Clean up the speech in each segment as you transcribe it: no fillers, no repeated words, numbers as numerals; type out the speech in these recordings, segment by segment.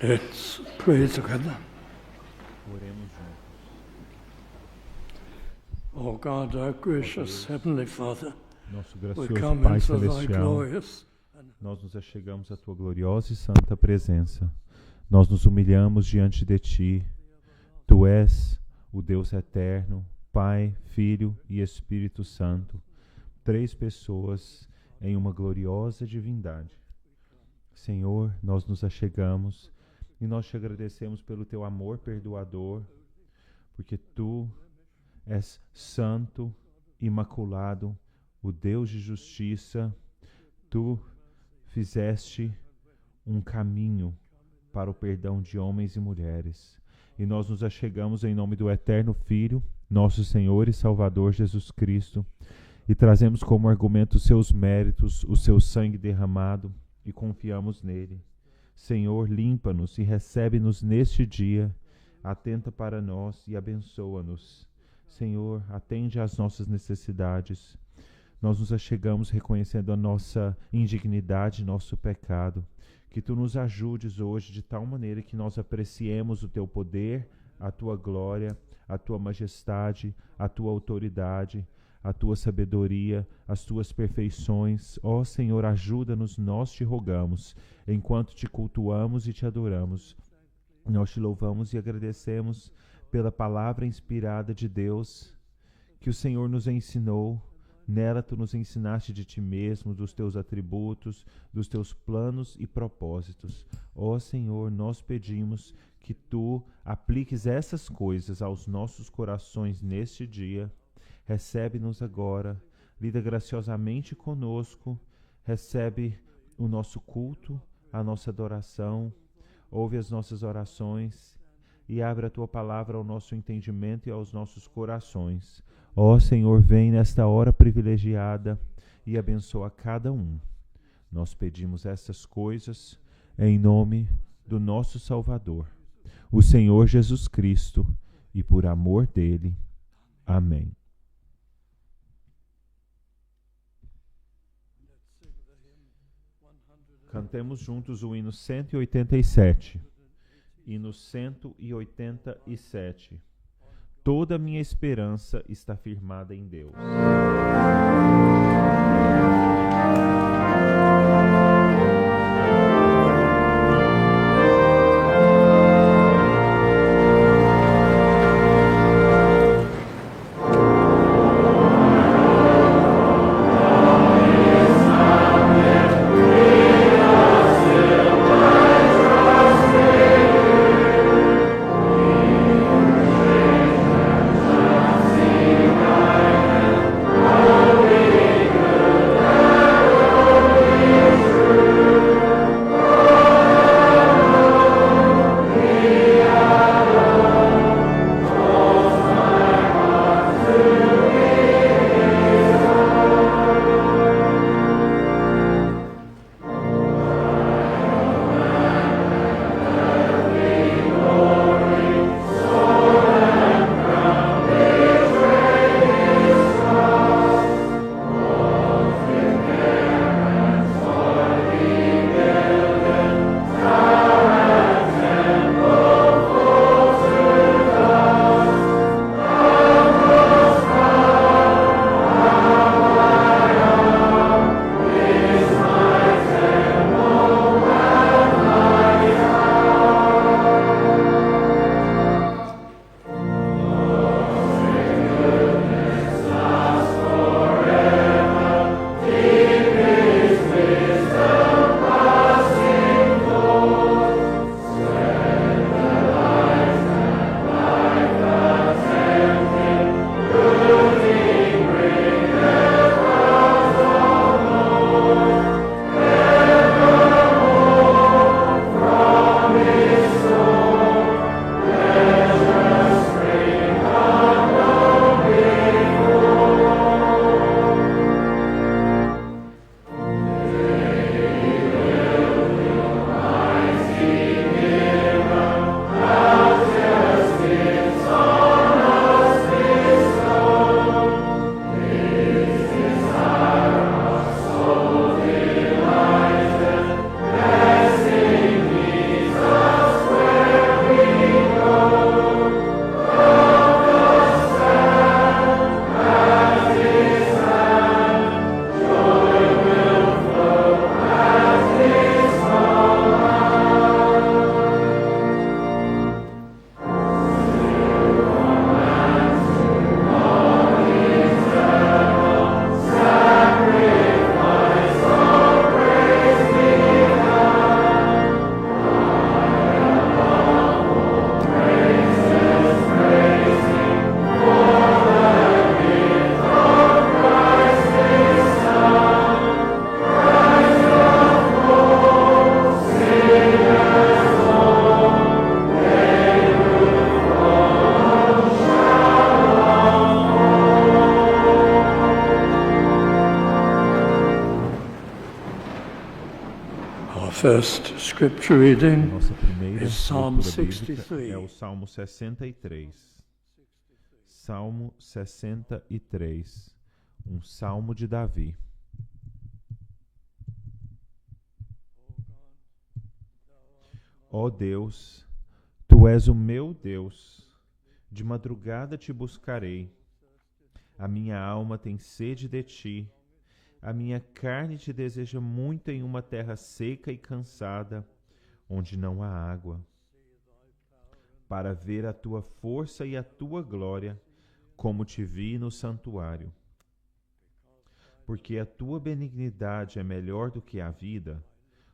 Let's pray together. Oremos juntos. Oh God, our gracious Heavenly Father, Nosso we gracioso come Pai into thy Celestial, glorious nós nos achegamos à Tua gloriosa e santa presença. Nós nos humilhamos diante de Ti. Tu és o Deus eterno, Pai, Filho e Espírito Santo, três pessoas em uma gloriosa divindade. Senhor, nós nos achegamos e nós te agradecemos pelo Teu amor perdoador, porque Tu és santo, imaculado, o Deus de justiça. Tu fizeste um caminho para o perdão de homens e mulheres. E nós nos achegamos em nome do eterno Filho, nosso Senhor e Salvador Jesus Cristo, e trazemos como argumento os seus méritos, o seu sangue derramado, e confiamos nele. Senhor, limpa-nos e recebe-nos neste dia, atenta para nós e abençoa-nos. Senhor, atende às nossas necessidades. Nós nos achegamos reconhecendo a nossa indignidade, nosso pecado. Que Tu nos ajudes hoje de tal maneira que nós apreciemos o Teu poder, a Tua glória, a Tua majestade, a Tua autoridade, a Tua sabedoria, as Tuas perfeições. Ó Senhor, ajuda-nos, nós te rogamos, enquanto Te cultuamos e Te adoramos. Nós Te louvamos e agradecemos pela palavra inspirada de Deus que o Senhor nos ensinou. Nela Tu nos ensinaste de Ti mesmo, dos Teus atributos, dos Teus planos e propósitos. Ó Senhor, nós pedimos que Tu apliques essas coisas aos nossos corações neste dia. Recebe-nos agora, lida graciosamente conosco, recebe o nosso culto, a nossa adoração, ouve as nossas orações e abre a Tua palavra ao nosso entendimento e aos nossos corações. Ó Senhor, vem nesta hora privilegiada e abençoa cada um. Nós pedimos essas coisas em nome do nosso Salvador, o Senhor Jesus Cristo, e por amor dele. Amém. Cantemos juntos o hino 187. Hino 187. Toda a minha esperança está firmada em Deus. Amen. First scripture reading Nossa primeira is Psalm leitura bíblica 63. é o Salmo 63. Salmo 63, um salmo de Davi. Ó Deus, Tu és o meu Deus, de madrugada te buscarei. A minha alma tem sede de Ti, a minha carne te deseja muito em uma terra seca e cansada, onde não há água, para ver a Tua força e a Tua glória, como te vi no santuário. Porque a Tua benignidade é melhor do que a vida,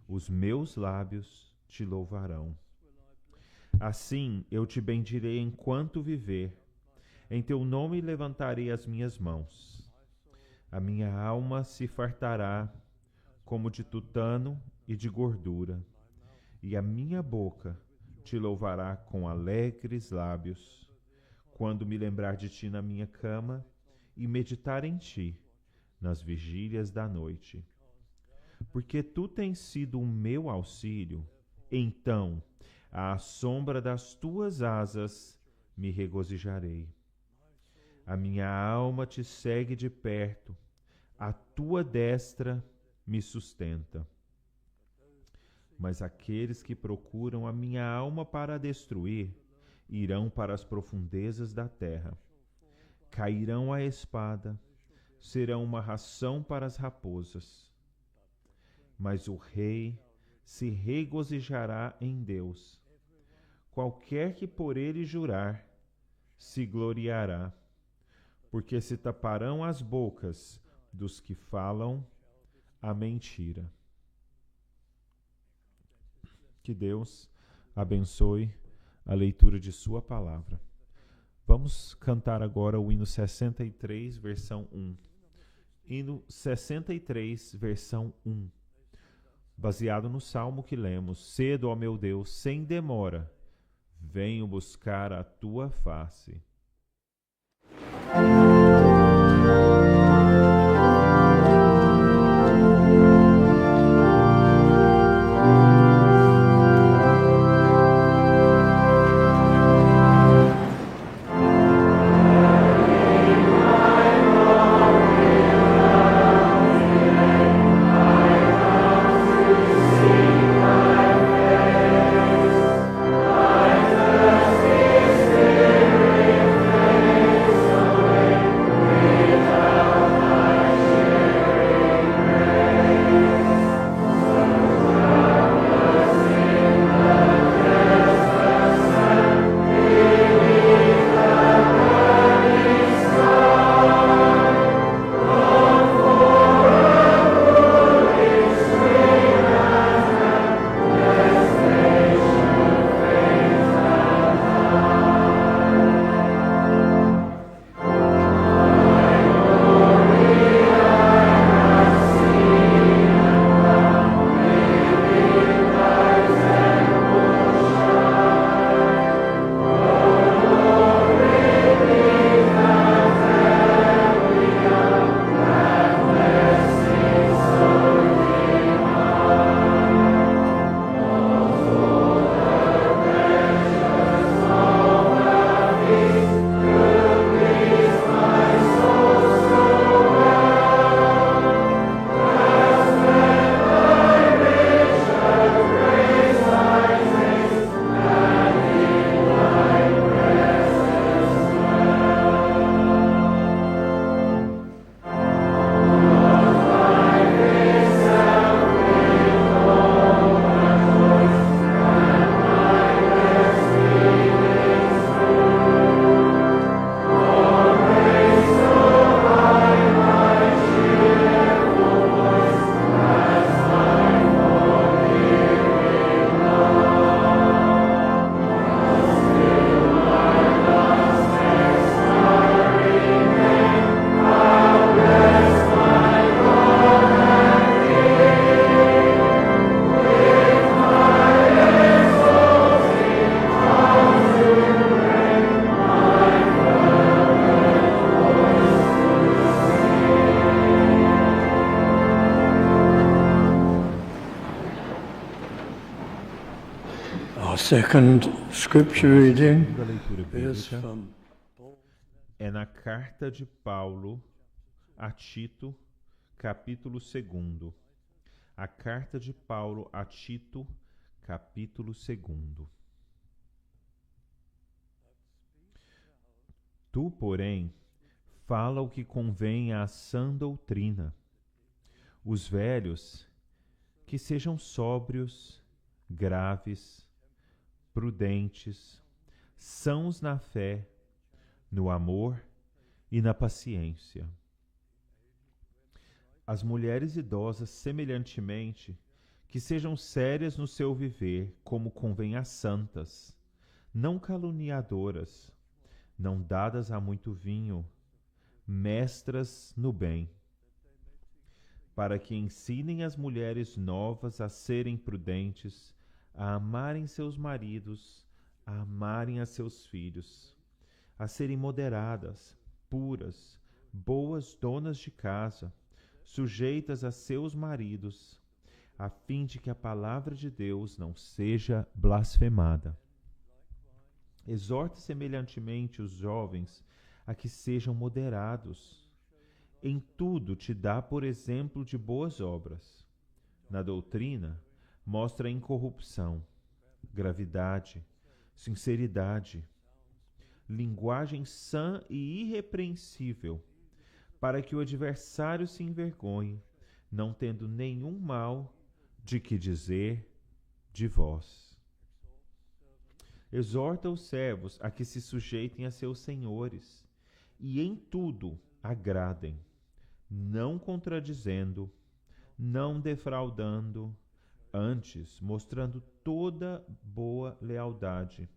os meus lábios te louvarão. Assim eu te bendirei enquanto viver, em Teu nome levantarei as minhas mãos. A minha alma se fartará como de tutano e de gordura, e a minha boca te louvará com alegres lábios, quando me lembrar de Ti na minha cama e meditar em Ti nas vigílias da noite. Porque Tu tens sido o meu auxílio, então, à sombra das Tuas asas, me regozijarei. A minha alma te segue de perto, a Tua destra me sustenta. Mas aqueles que procuram a minha alma para a destruir, irão para as profundezas da terra. Cairão à espada, serão uma ração para as raposas. Mas o rei se regozijará em Deus. Qualquer que por ele jurar, se gloriará, porque se taparão as bocas dos que falam a mentira. Que Deus abençoe a leitura de sua palavra. Vamos cantar agora o hino 63, versão 1. Hino 63, versão 1. Baseado no salmo que lemos: cedo, ó meu Deus, sem demora, venho buscar a Tua face. second scripture reading A leitura is bíblica from é na carta de Paulo a Tito, capítulo 2. A carta de Paulo a Tito, capítulo 2. Tu, porém, fala o que convém à sã doutrina. Os velhos, que sejam sóbrios, graves, prudentes, sãos na fé, no amor e na paciência. As mulheres idosas, semelhantemente, que sejam sérias no seu viver, como convém a santas, não caluniadoras, não dadas a muito vinho, mestras no bem, para que ensinem as mulheres novas a serem prudentes, a amarem seus maridos, a amarem a seus filhos, a serem moderadas, puras, boas donas de casa, sujeitas a seus maridos, a fim de que a palavra de Deus não seja blasfemada. Exorte semelhantemente os jovens a que sejam moderados. Em tudo te dá por exemplo de boas obras. Na doutrina, mostra incorrupção, gravidade, sinceridade, linguagem sã e irrepreensível, para que o adversário se envergonhe, não tendo nenhum mal de que dizer de vós. Exorta os servos a que se sujeitem a seus senhores, e em tudo agradem, não contradizendo, não defraudando, antes mostrando toda boa lealdade,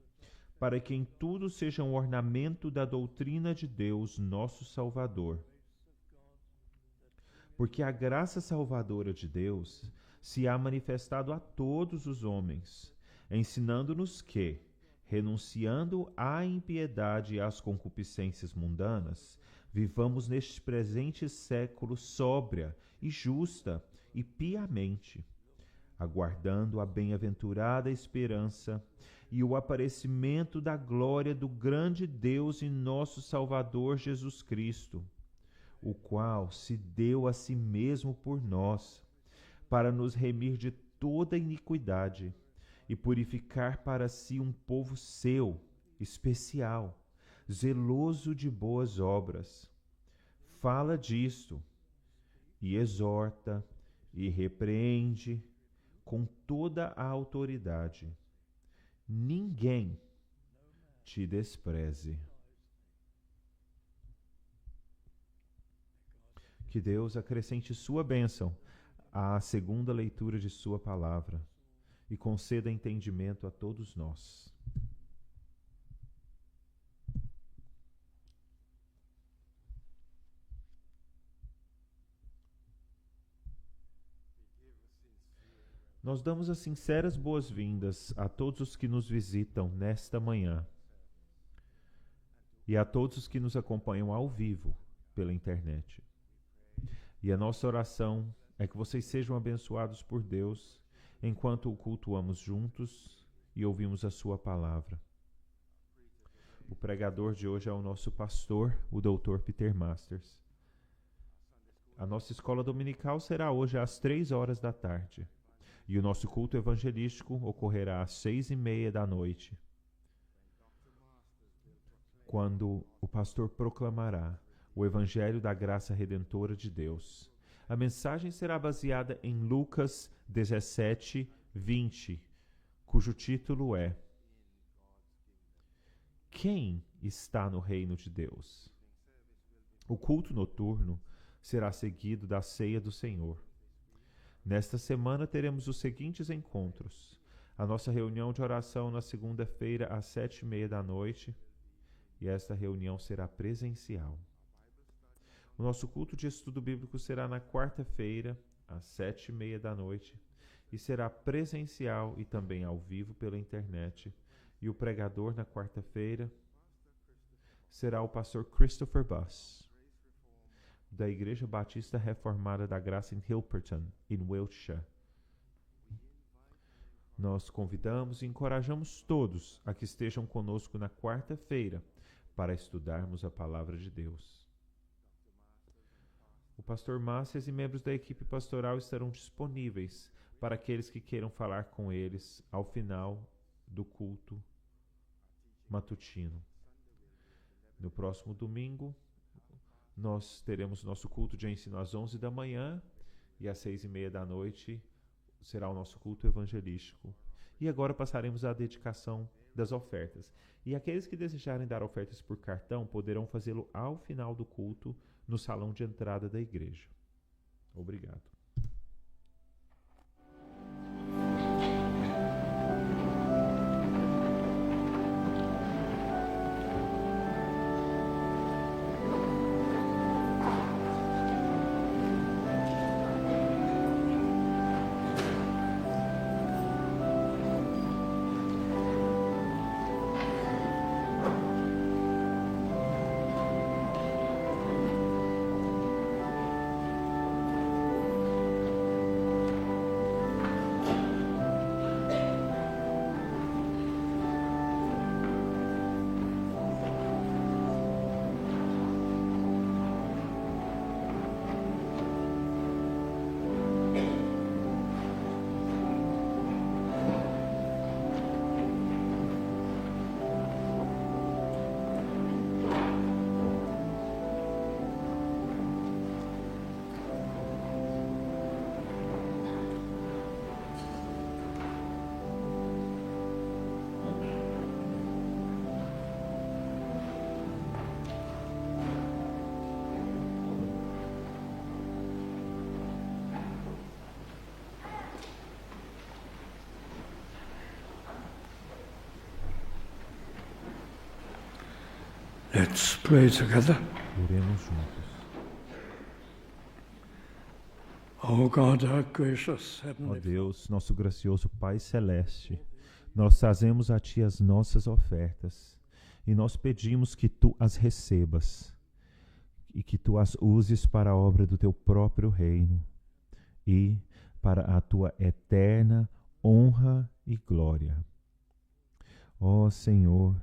para que em tudo sejam ornamento da doutrina de Deus, nosso Salvador. Porque a graça salvadora de Deus se há manifestado a todos os homens, ensinando-nos que, renunciando à impiedade e às concupiscências mundanas, vivamos neste presente século sóbria e justa e piamente, aguardando a bem-aventurada esperança e o aparecimento da glória do grande Deus e nosso Salvador Jesus Cristo, o qual se deu a si mesmo por nós, para nos remir de toda iniquidade e purificar para si um povo seu, especial, zeloso de boas obras. Fala disto, e exorta, e repreende, com toda a autoridade. Ninguém te despreze. Que Deus acrescente sua bênção à segunda leitura de sua palavra e conceda entendimento a todos nós. Nós damos as sinceras boas-vindas a todos os que nos visitam nesta manhã e a todos os que nos acompanham ao vivo pela internet. E a nossa oração é que vocês sejam abençoados por Deus enquanto o cultuamos juntos e ouvimos a sua palavra. O pregador de hoje é o nosso pastor, o Dr. Peter Masters. A nossa escola dominical será hoje às 15h e o nosso culto evangelístico ocorrerá às 18h30, quando o pastor proclamará o Evangelho da Graça Redentora de Deus. A mensagem será baseada em Lucas 17:20, cujo título é Quem está no reino de Deus? O culto noturno será seguido da ceia do Senhor. Nesta semana teremos os seguintes encontros: a nossa reunião de oração na segunda-feira às 19h30, e esta reunião será presencial. O nosso culto de estudo bíblico será na quarta-feira, às 19h30, e será presencial e também ao vivo pela internet. E o pregador na quarta-feira será o pastor Christopher Buss, da Igreja Batista Reformada da Graça em Hilperton, em Wiltshire. Nós convidamos e encorajamos todos a que estejam conosco na quarta-feira para estudarmos a Palavra de Deus. O pastor Márcias e membros da equipe pastoral estarão disponíveis para aqueles que queiram falar com eles ao final do culto matutino. No próximo domingo, nós teremos nosso culto de ensino às 11 da manhã e às 6:30 da noite será o nosso culto evangelístico. E agora passaremos à dedicação das ofertas. E aqueles que desejarem dar ofertas por cartão poderão fazê-lo ao final do culto no salão de entrada da igreja. Obrigado. Let's pray together. Oremos juntos. Oh God, our gracious Ó Heavenly Deus, nosso gracioso Pai Celeste, nós trazemos a Ti as nossas ofertas e nós pedimos que Tu as recebas e que Tu as uses para a obra do Teu próprio reino e para a Tua eterna honra e glória. Ó Senhor,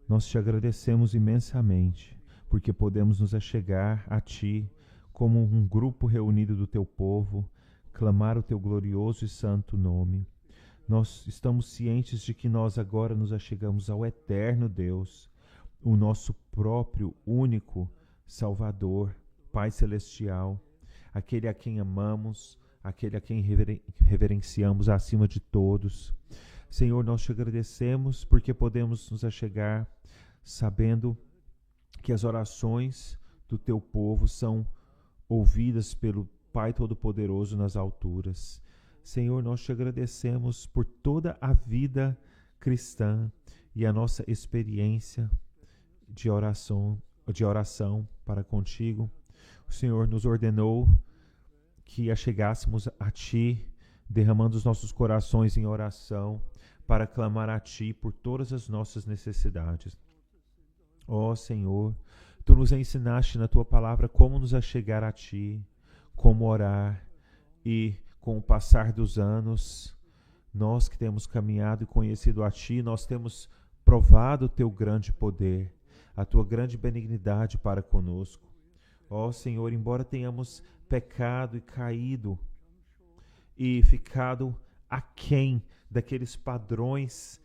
nós Te agradecemos imensamente porque podemos nos achegar a Ti como um grupo reunido do Teu povo, clamar o Teu glorioso e santo nome. Nós estamos cientes de que nós agora nos achegamos ao eterno Deus, o nosso próprio, único Salvador, Pai Celestial, aquele a quem amamos, aquele a quem reverenciamos acima de todos. Senhor, nós Te agradecemos porque podemos nos achegar sabendo que as orações do Teu povo são ouvidas pelo Pai Todo-Poderoso nas alturas. Senhor, nós Te agradecemos por toda a vida cristã e a nossa experiência de oração para contigo. O Senhor nos ordenou que achegássemos a Ti, derramando os nossos corações em oração para clamar a Ti por todas as nossas necessidades. Ó Senhor, Tu nos ensinaste na Tua palavra como nos achegar a Ti, como orar, e com o passar dos anos, nós que temos caminhado e conhecido a Ti, nós temos provado o Teu grande poder, a Tua grande benignidade para conosco. Ó Senhor, embora tenhamos pecado e caído e ficado aquém daqueles padrões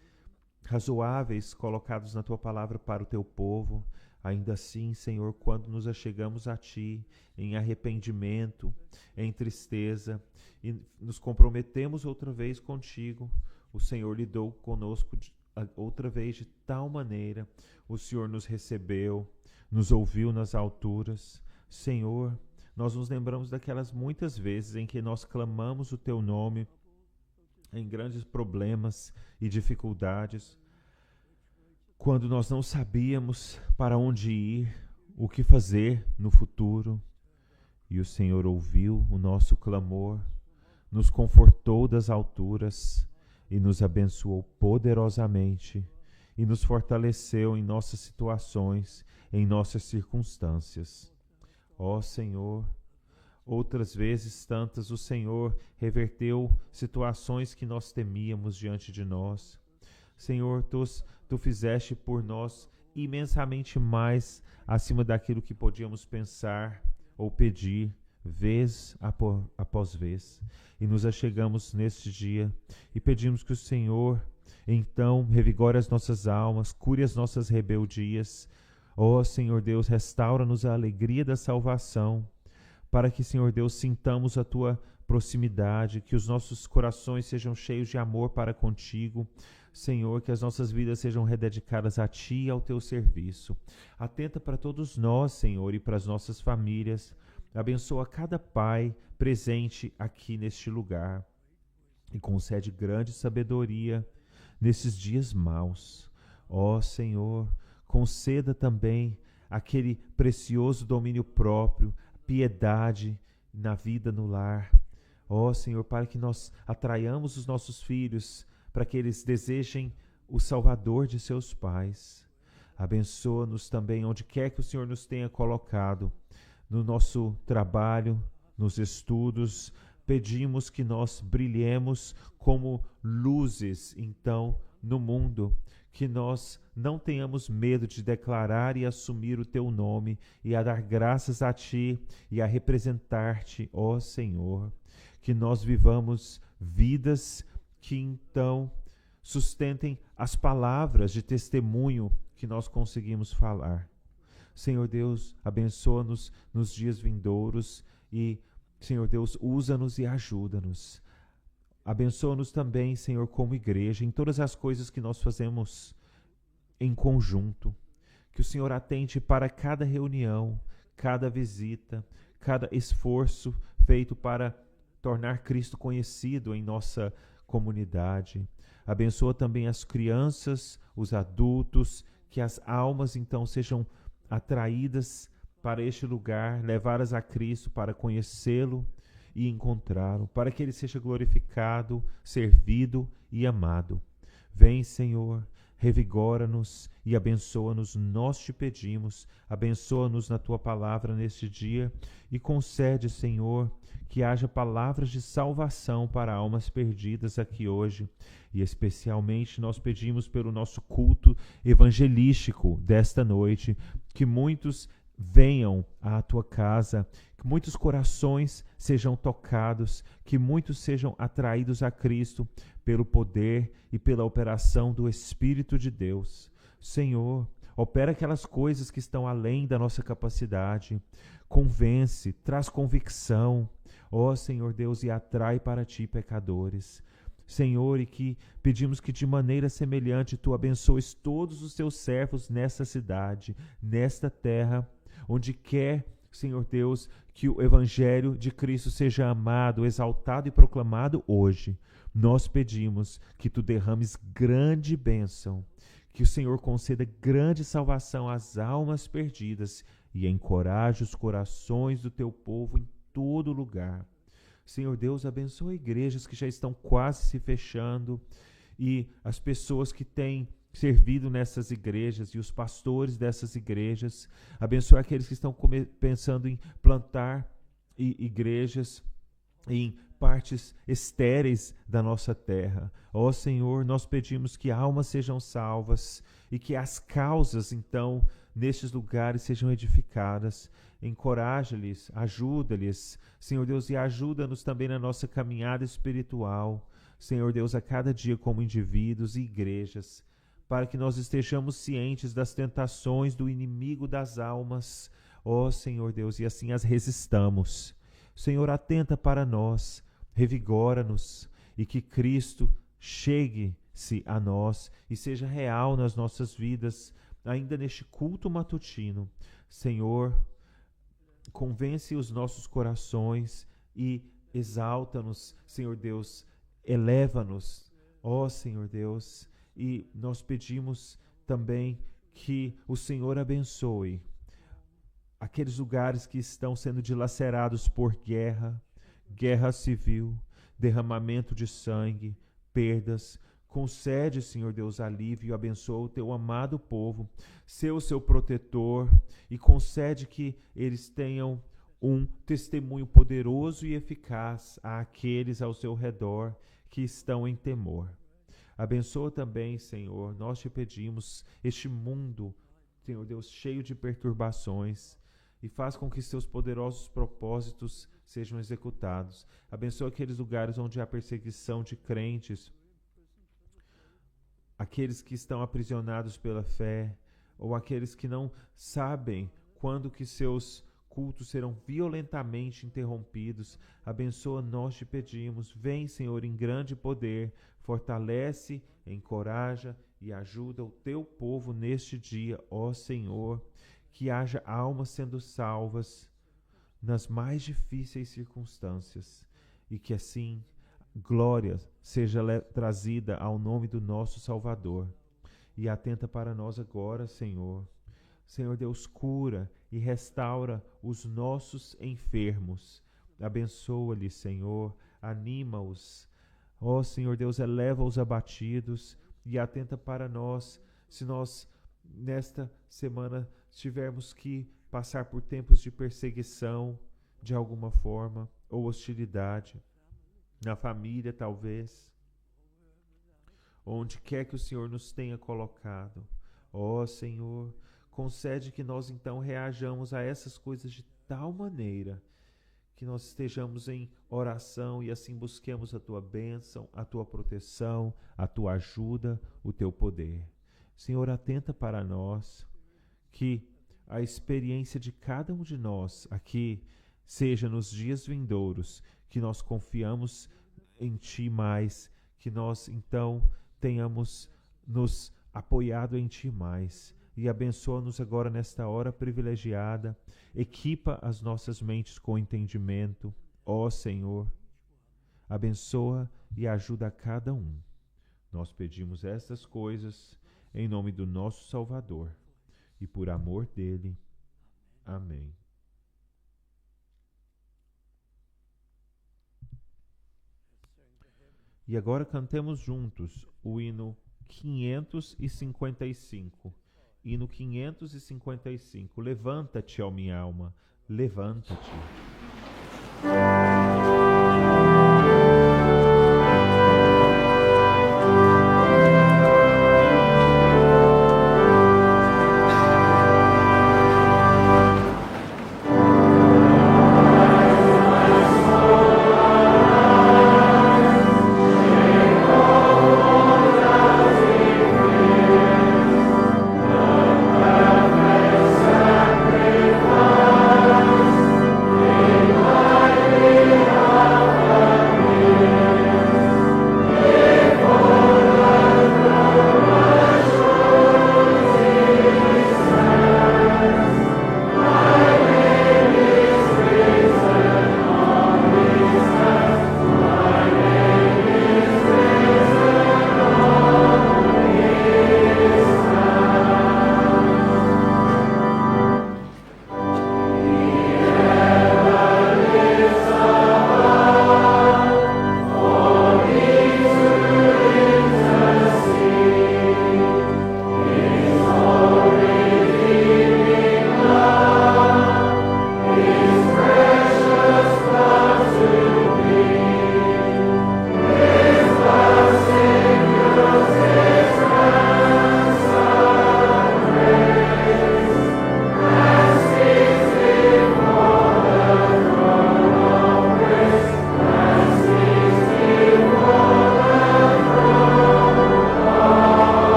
razoáveis colocados na Tua palavra para o Teu povo, ainda assim, Senhor, quando nos achegamos a Ti em arrependimento, em tristeza e nos comprometemos outra vez contigo, o Senhor lidou conosco outra vez de tal maneira, o Senhor nos recebeu, nos ouviu nas alturas. Senhor, nós nos lembramos daquelas muitas vezes em que nós clamamos o Teu nome em grandes problemas e dificuldades, quando nós não sabíamos para onde ir, o que fazer no futuro, e o Senhor ouviu o nosso clamor, nos confortou das alturas e nos abençoou poderosamente e nos fortaleceu em nossas situações, em nossas circunstâncias. Ó Senhor, Outras vezes, tantas, o Senhor reverteu situações que nós temíamos diante de nós. Senhor, tu fizeste por nós imensamente mais acima daquilo que podíamos pensar ou pedir, vez após vez. E nos achegamos neste dia e pedimos que o Senhor, então, revigore as nossas almas, cure as nossas rebeldias. Ó Senhor Deus, restaura-nos a alegria da salvação, para que, Senhor Deus, sintamos a Tua proximidade, que os nossos corações sejam cheios de amor para contigo. Senhor, que as nossas vidas sejam rededicadas a Ti e ao Teu serviço. Atenta para todos nós, Senhor, e para as nossas famílias. Abençoa cada pai presente aqui neste lugar e concede grande sabedoria nesses dias maus. Ó Senhor, conceda também aquele precioso domínio próprio, piedade na vida no lar. Ó Senhor, para que nós atraiamos os nossos filhos, para que eles desejem o Salvador de seus pais. Abençoa-nos também onde quer que o Senhor nos tenha colocado, no nosso trabalho, nos estudos. Pedimos que nós brilhemos como luzes, então, no mundo, que nós não tenhamos medo de declarar e assumir o Teu nome e a dar graças a Ti e a representar-Te, ó Senhor. Que nós vivamos vidas que então sustentem as palavras de testemunho que nós conseguimos falar. Senhor Deus, abençoa-nos nos dias vindouros e, Senhor Deus, usa-nos e ajuda-nos. Abençoa-nos também, Senhor, como igreja, em todas as coisas que nós fazemos em conjunto. Que o Senhor atente para cada reunião, cada visita, cada esforço feito para tornar Cristo conhecido em nossa comunidade. Abençoa também as crianças, os adultos, que as almas então sejam atraídas para este lugar, levadas a Cristo para conhecê-lo e encontrá-lo, para que ele seja glorificado, servido e amado. Vem, Senhor, revigora-nos e abençoa-nos, nós te pedimos, abençoa-nos na Tua palavra neste dia e concede, Senhor, que haja palavras de salvação para almas perdidas aqui hoje. E especialmente nós pedimos pelo nosso culto evangelístico desta noite, que muitos venham à Tua casa, que muitos corações sejam tocados, que muitos sejam atraídos a Cristo pelo poder e pela operação do Espírito de Deus. Senhor, opera aquelas coisas que estão além da nossa capacidade, convence, traz convicção, ó Senhor Deus, e atrai para Ti pecadores. Senhor, e que pedimos que de maneira semelhante Tu abençoes todos os Teus servos nessa cidade, nesta terra, onde quer, Senhor Deus, que o Evangelho de Cristo seja amado, exaltado e proclamado hoje. Nós pedimos que Tu derrames grande bênção, que o Senhor conceda grande salvação às almas perdidas e encoraje os corações do Teu povo em todo lugar. Senhor Deus, abençoa igrejas que já estão quase se fechando e as pessoas que têm servido nessas igrejas e os pastores dessas igrejas. Abençoa aqueles que estão pensando em plantar igrejas em partes estéreis da nossa terra. Ó Senhor, nós pedimos que almas sejam salvas e que as causas, então, nestes lugares sejam edificadas. Encoraja-lhes, ajuda-lhes, Senhor Deus, e ajuda-nos também na nossa caminhada espiritual, Senhor Deus, a cada dia como indivíduos e igrejas, para que nós estejamos cientes das tentações do inimigo das almas, ó Senhor Deus, e assim as resistamos. Senhor, atenta para nós, revigora-nos e que Cristo chegue-se a nós e seja real nas nossas vidas, ainda neste culto matutino. Senhor, convence os nossos corações e exalta-nos, Senhor Deus, eleva-nos, ó Senhor Deus, e nós pedimos também que o Senhor abençoe aqueles lugares que estão sendo dilacerados por guerra, guerra civil, derramamento de sangue, perdas. Concede, Senhor Deus, alívio e abençoa o Teu amado povo, ser o seu protetor e concede que eles tenham um testemunho poderoso e eficaz àqueles ao seu redor que estão em temor. Abençoa também, Senhor, nós te pedimos, este mundo, Senhor Deus, cheio de perturbações, e faz com que seus poderosos propósitos sejam executados. Abençoa aqueles lugares onde há perseguição de crentes, aqueles que estão aprisionados pela fé, ou aqueles que não sabem quando que seus cultos serão violentamente interrompidos. Abençoa, nós te pedimos. Vem, Senhor, em grande poder, fortalece, encoraja e ajuda o teu povo neste dia, ó Senhor, que haja almas sendo salvas nas mais difíceis circunstâncias e que assim glória seja trazida ao nome do nosso Salvador. E atenta para nós agora, Senhor. Senhor Deus, cura e restaura os nossos enfermos. Abençoa-lhes, Senhor, anima-os. Ó Senhor Deus, eleva os abatidos e atenta para nós, se nós nesta semana tivermos que passar por tempos de perseguição de alguma forma, ou hostilidade, na família talvez, onde quer que o Senhor nos tenha colocado. Ó Senhor, concede que nós então reajamos a essas coisas de tal maneira que nós estejamos em oração e assim busquemos a tua bênção, a tua proteção, a tua ajuda, o teu poder. Senhor, atenta para nós, que a experiência de cada um de nós aqui seja nos dias vindouros, que nós confiamos em Ti mais, que nós então tenhamos nos apoiado em Ti mais. E abençoa-nos agora nesta hora privilegiada, equipa as nossas mentes com entendimento, ó Senhor, abençoa e ajuda a cada um. Nós pedimos estas coisas em nome do nosso Salvador e por amor dele. Amém. E agora cantemos juntos o hino 555. Hino 555. Levanta-te, ó minha alma, levanta-te. Amen.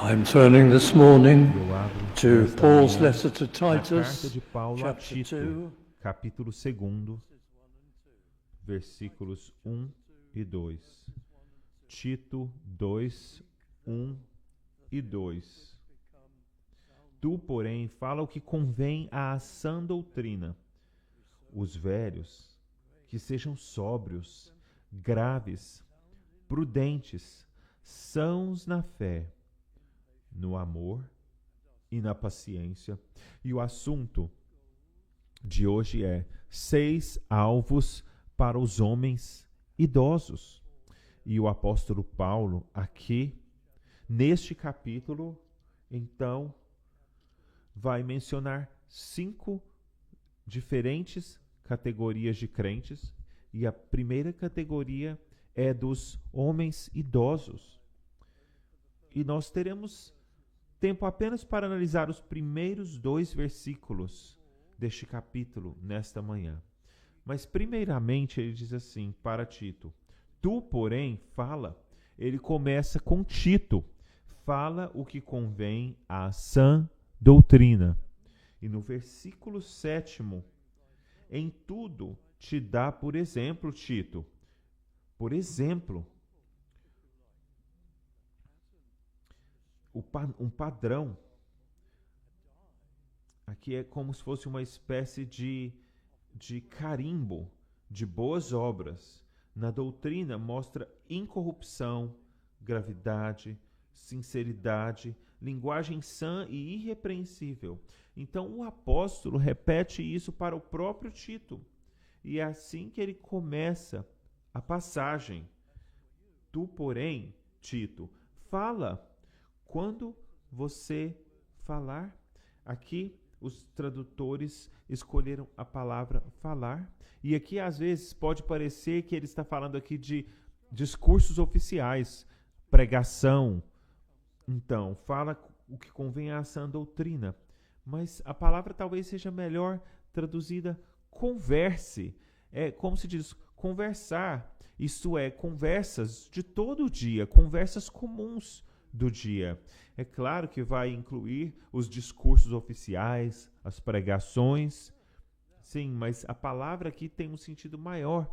I'm turning this morning Eu abro to nesta Paul's manhã letter to na carta Titus, de Paulo a chapter Tito, 2, capítulo 2, versículos 1 e 2. Tito 2, 1 e 2. Tu, porém, fala o que convém à sã doutrina. Os velhos, que sejam sóbrios, graves, prudentes, sãos na fé, no amor e na paciência. E o assunto de hoje é 6 alvos para os homens idosos. E o apóstolo Paulo, aqui, neste capítulo, então, vai mencionar 5 diferentes categorias de crentes. E a primeira categoria é dos homens idosos. E nós teremos tempo apenas para analisar os primeiros 2 versículos deste capítulo nesta manhã. Mas primeiramente ele diz assim para Tito: tu, porém, fala. Ele começa com Tito. Fala o que convém à sã doutrina. E no versículo 7, em tudo te dá por exemplo, Tito. Por exemplo, um padrão. Aqui é como se fosse uma espécie de carimbo de boas obras. Na doutrina mostra incorrupção, gravidade, sinceridade, linguagem sã e irrepreensível. Então o apóstolo repete isso para o próprio Tito. E é assim que ele começa a passagem. Tu, porém, Tito, fala quando você falar. Aqui os tradutores escolheram a palavra falar. E aqui às vezes pode parecer que ele está falando aqui de discursos oficiais, pregação. Então, fala o que convém à sã doutrina. Mas a palavra talvez seja melhor traduzida converse. É como se diz conversar. Isto é, conversas de todo o dia, conversas comuns do dia. É claro que vai incluir os discursos oficiais, as pregações. Sim, mas a palavra aqui tem um sentido maior.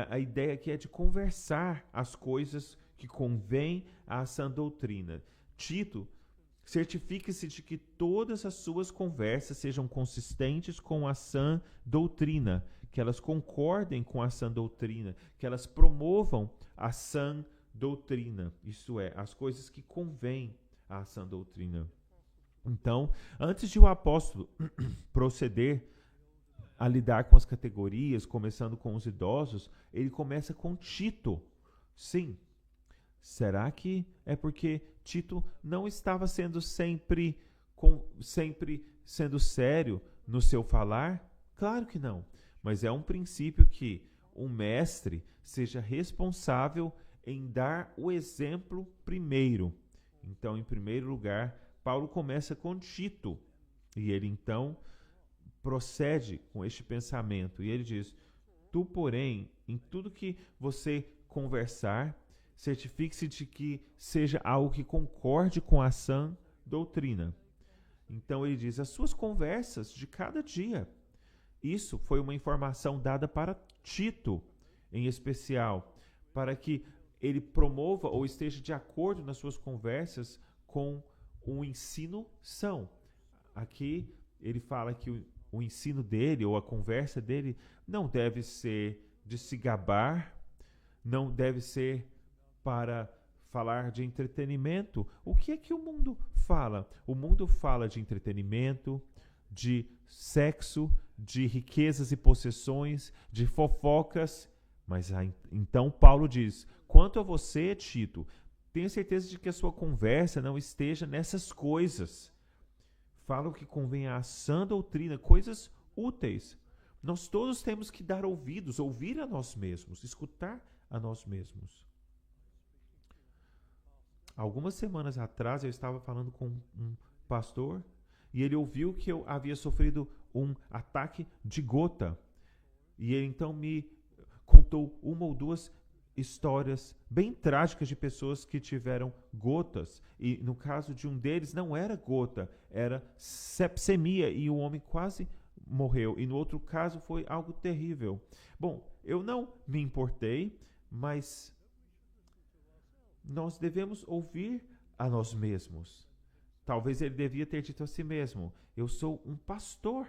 A ideia aqui é de conversar as coisas que convém à sã doutrina. Tito, certifique-se de que todas as suas conversas sejam consistentes com a sã doutrina, que elas concordem com a sã doutrina, que elas promovam a sã doutrina, isto é, as coisas que convêm à sã doutrina. Então, antes de o apóstolo proceder a lidar com as categorias, começando com os idosos, ele começa com Tito. Sim. Será que é porque Tito não estava sendo sempre sendo sério no seu falar? Claro que não. Mas é um princípio que um mestre seja responsável em dar o exemplo primeiro. Então, em primeiro lugar, Paulo começa com Tito. E ele então procede com este pensamento. E ele diz: tu, porém, em tudo que você conversar, certifique-se de que seja algo que concorde com a sã doutrina. Então ele diz: as suas conversas de cada dia. Isso foi uma informação dada para Tito, em especial, para que ele promova ou esteja de acordo nas suas conversas com o ensino são. Aqui ele fala que o ensino dele ou a conversa dele não deve ser de se gabar, não deve ser para falar de entretenimento. O que é que o mundo fala? O mundo fala de entretenimento, de sexo, de riquezas e possessões, de fofocas. Mas então Paulo diz: quanto a você, Tito, tenha certeza de que a sua conversa não esteja nessas coisas. Fala o que convém à sã doutrina, coisas úteis. Nós todos temos que dar ouvidos, ouvir a nós mesmos, escutar a nós mesmos. Algumas semanas atrás eu estava falando com um pastor e ele ouviu que eu havia sofrido um ataque de gota. E ele então me contou uma ou duas histórias bem trágicas de pessoas que tiveram gotas, e no caso de um deles não era gota, era sepsemia, e o homem quase morreu, e no outro caso foi algo terrível. Bom, eu não me importei, mas nós devemos ouvir a nós mesmos. Talvez ele devia ter dito a si mesmo: eu sou um pastor.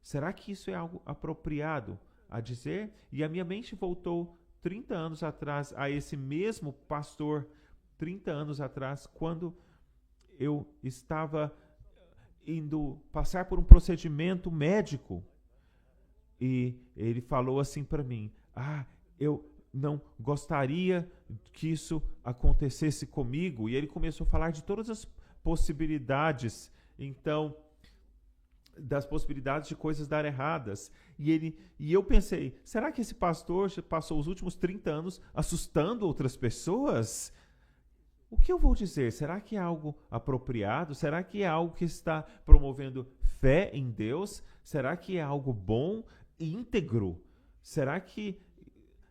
Será que isso é algo apropriado a dizer? E a minha mente voltou 30 anos atrás a esse mesmo pastor, 30 anos atrás, quando eu estava indo passar por um procedimento médico. E ele falou assim para mim: eu não gostaria que isso acontecesse comigo. E ele começou a falar de todas as possibilidades, então, das possibilidades de coisas dar erradas. E eu pensei: será que esse pastor passou os últimos 30 anos assustando outras pessoas? O que eu vou dizer? Será que é algo apropriado? Será que é algo que está promovendo fé em Deus? Será que é algo bom, íntegro? Será que,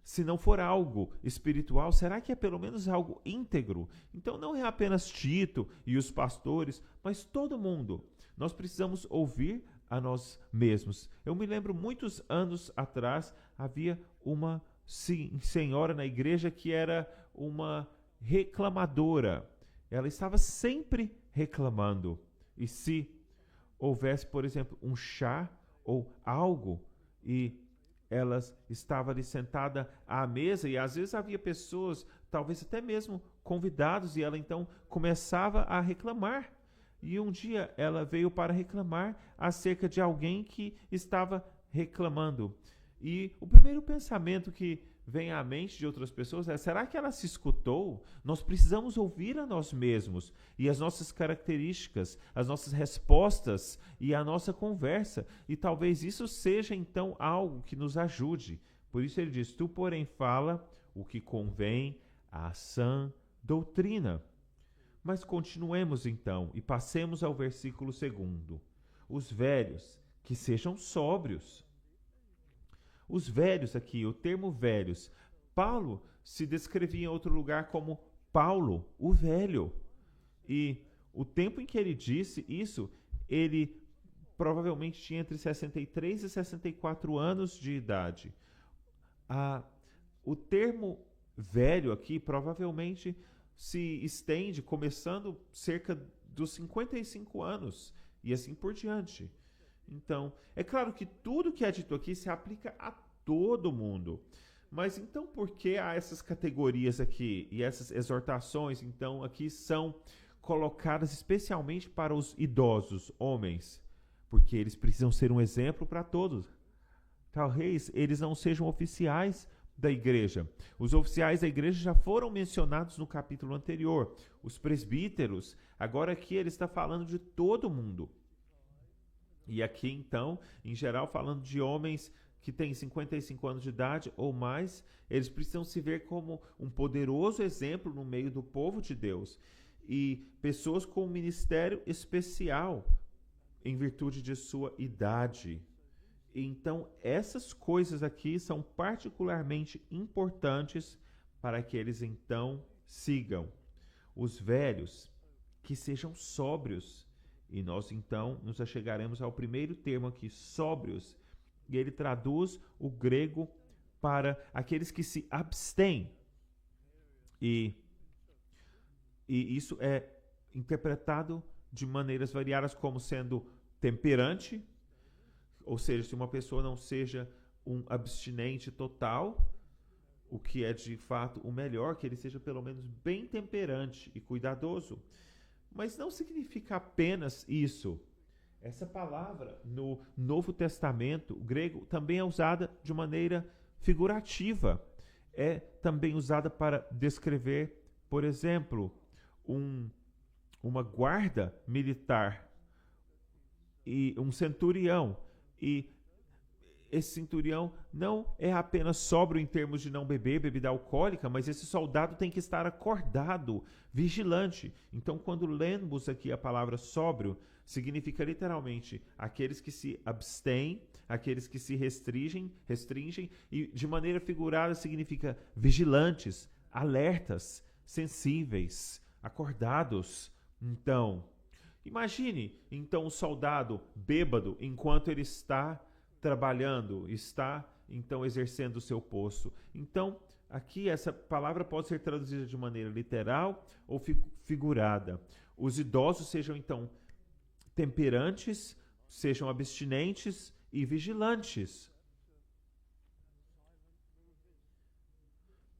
se não for algo espiritual, será que é pelo menos algo íntegro? Então não é apenas Tito e os pastores, mas todo mundo. Nós precisamos ouvir a nós mesmos. Eu me lembro, muitos anos atrás, havia uma senhora na igreja que era uma reclamadora. Ela estava sempre reclamando. E se houvesse, por exemplo, um chá ou algo, e ela estava ali sentada à mesa, e às vezes havia pessoas, talvez até mesmo convidados, e ela então começava a reclamar. E um dia ela veio para reclamar acerca de alguém que estava reclamando. E o primeiro pensamento que vem à mente de outras pessoas é: será que ela se escutou? Nós precisamos ouvir a nós mesmos e as nossas características, as nossas respostas e a nossa conversa. E talvez isso seja então algo que nos ajude. Por isso ele diz: tu, porém, fala o que convém à sã doutrina. Mas continuemos então e passemos ao versículo 2. Os velhos, que sejam sóbrios. Os velhos aqui, o termo velhos, Paulo se descrevia em outro lugar como Paulo, o velho. E o tempo em que ele disse isso, ele provavelmente tinha entre 63 e 64 anos de idade. O termo velho aqui provavelmente se estende começando cerca dos 55 anos e assim por diante. Então, é claro que tudo que é dito aqui se aplica a todo mundo. Mas então por que há essas categorias aqui e essas exortações, então, aqui são colocadas especialmente para os idosos, homens? Porque eles precisam ser um exemplo para todos. Talvez eles não sejam oficiais da igreja. Os oficiais da igreja já foram mencionados no capítulo anterior. Os presbíteros, agora aqui ele está falando de todo mundo. E aqui, então, em geral, falando de homens que têm 55 anos de idade ou mais, eles precisam se ver como um poderoso exemplo no meio do povo de Deus. E pessoas com um ministério especial em virtude de sua idade. Então, essas coisas aqui são particularmente importantes para que eles, então, sigam. Os velhos, que sejam sóbrios. E nós, então, nos achegaremos ao primeiro termo aqui, sóbrios. E ele traduz o grego para aqueles que se abstêm. E isso é interpretado de maneiras variadas como sendo temperante, ou seja, se uma pessoa não seja um abstinente total, o que é de fato o melhor, que ele seja pelo menos bem temperante e cuidadoso. Mas não significa apenas isso. Essa palavra no Novo Testamento, o grego, também é usada de maneira figurativa. É também usada para descrever, por exemplo, uma guarda militar e um centurião. E esse centurião não é apenas sóbrio em termos de não beber bebida alcoólica, mas esse soldado tem que estar acordado, vigilante. Então, quando lemos aqui a palavra sóbrio, significa literalmente aqueles que se abstêm, aqueles que se restringem, e de maneira figurada significa vigilantes, alertas, sensíveis, acordados. Então, imagine então o soldado bêbado enquanto ele está trabalhando, está então exercendo o seu posto. Então, aqui essa palavra pode ser traduzida de maneira literal ou figurada. Os idosos sejam então temperantes, sejam abstinentes e vigilantes.